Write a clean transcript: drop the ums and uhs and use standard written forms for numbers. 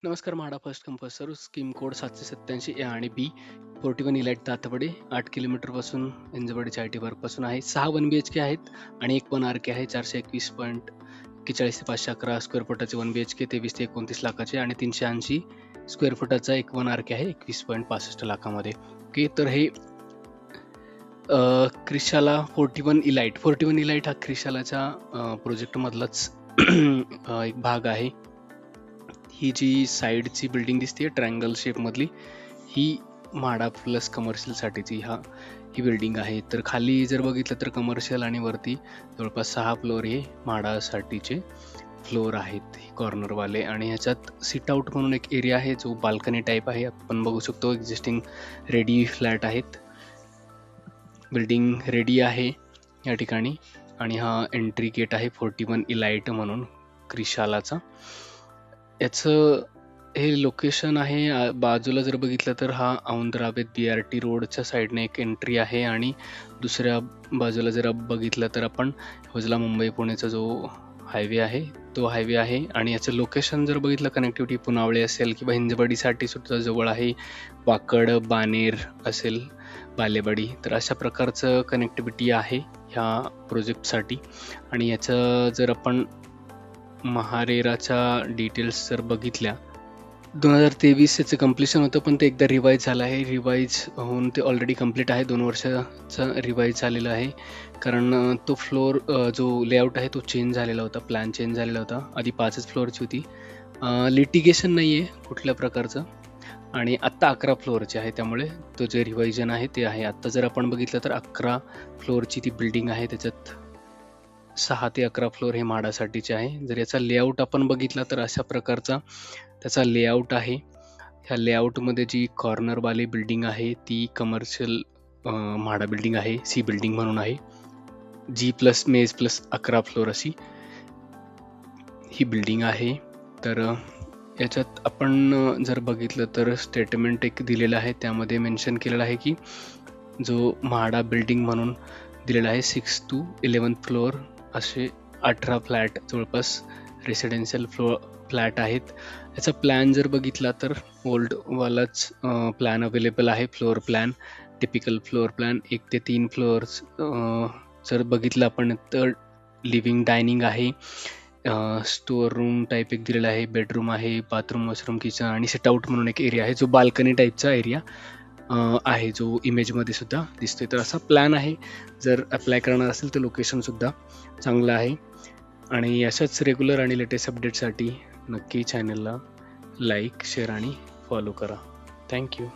नमस्कार. MHADA first compass सर्व scheme code 787 ए आणि बी 41 इलाइट तातवडे 8 किलोमीटर पासून इंजवडीच्या आय टी पासून आहे. 6 1 BHK आहेत आणि एक 1 RK आहे. 421.41 ते 511 स्क्वेअर फुटाचे 1 BHK 23 ते 29 लाखाचे आणि 380 स्क्वेअर फुटाचा एक 1 RK आहे 21.65 लाखामध्ये. ओके, तर हे क्रिशाला 41 इलाइट हा क्रिशालाच्या प्रोजेक्ट मधलाच एक भाग आहे. ही जी साईडची बिल्डिंग दिसते ट्रायंगल शेप मधली, ही म्हाडा प्लस कमर्शियल साठीची ही बिल्डिंग आहे. तर खाली जर बघितलं तर कमर्शियल आणि वरती जवळपास 6 फ्लोअर हे म्हाडासाठीचे फ्लोअर आहेत कॉर्नरवाले. आणि ह्याच्यात सिट आउट म्हणून एक एरिया आहे जो बाल्कनी टाईप आहे. आपण बघू शकतो एक्झिस्टिंग रेडी फ्लॅट आहेत. बिल्डिंग रेडी आहे या ठिकाणी आणि हा एंट्री गेट आहे 41 इलाइट म्हणून क्रिशालाचा. याचं हे लोकेशन आहे बाजूला जर बघितलं तर हा औंध-रावेत BRT रोडच्या साईडने एक एंट्री आहे आणि दुसऱ्या बाजूला जर बघितलं तर आपण उजला मुंबई पुणेचा जो हायवे आहे तो हायवे आहे. आणि याचं लोकेशन जर बघितलं कनेक्टिव्हिटी पुनावळे असेल किंवा हिंजवडीसाठी सुद्धा जवळ आहे, वाकड बानेर असेल बालेवाडी, तर अशा प्रकारचं कनेक्टिव्हिटी आहे ह्या प्रोजेक्टसाठी. आणि याचं जर आपण महारेराच्या डिटेल्स जर बघितल्या 2023 याचं कम्प्लिशन होतं, पण ते एकदा रिवाईज झालं आहे. रिवाईज होऊन ते ऑलरेडी कम्प्लीट आहे. 2 वर्षाचं रिवाईज झालेलं आहे. कारण तो फ्लोअर जो लेआउट आहे तो चेंज झालेला होता, प्लॅन चेंज झालेला होता. आधी 5च फ्लोअरची होती. लिटिगेशन नाही आहे कुठल्या प्रकारचं आणि आत्ता 11 फ्लोअरची आहे. त्यामुळे तो जे रिवायझन आहे ते आहे. आत्ता जर आपण बघितलं तर 11 फ्लोअरची ती बिल्डिंग आहे. त्याच्यात 6 ते 11 फ्लोअर हे म्हाडासाठीचे आहे. जर याचा लेआउट आपण बघितला तर अशा प्रकारचा त्याचा लेआउट आहे. ह्या लेआउटमध्ये जी कॉर्नरवाली बिल्डिंग आहे ती कमर्शियल म्हाडा बिल्डिंग आहे. सी बिल्डिंग म्हणून आहे. G+ मेज प्लस 11 फ्लोअर अशी ही बिल्डिंग आहे. तर याच्यात आपण जर बघितलं तर स्टेटमेंट एक दिलेलं आहे. त्यामध्ये मेन्शन केलेलं आहे की जो म्हाडा बिल्डिंग म्हणून दिलेला आहे 6 to 11 फ्लोअर असे 18 फ्लॅट जवळपास रेसिडेन्शियल फ्लॅट आहेत. याचा प्लॅन जर बघितला तर ओल्डवालाच प्लॅन अवेलेबल आहे. Floor plan, typical floor plan 1 ते 3 फ्लोअर्स जर बघितलं आपण तर लिव्हिंग डायनिंग आहे, स्टोअर रूम टाईप एक दिलेला आहे, बेडरूम आहे, बाथरूम वॉशरूम किचन आणि सिटआउट म्हणून एक एरिया आहे जो बाल्कनी टाईपचा एरिया आहे जो इमेजमध्ये सुद्धा दिसतोय. तर असा प्लॅन आहे. जर अप्लाय करणार असेल तर लोकेशनसुद्धा चांगलं आहे. आणि अशाच रेग्युलर आणि लेटेस्ट अपडेटसाठी नक्की चॅनलला लाईक, शेअर आणि फॉलो करा. थँक्यू.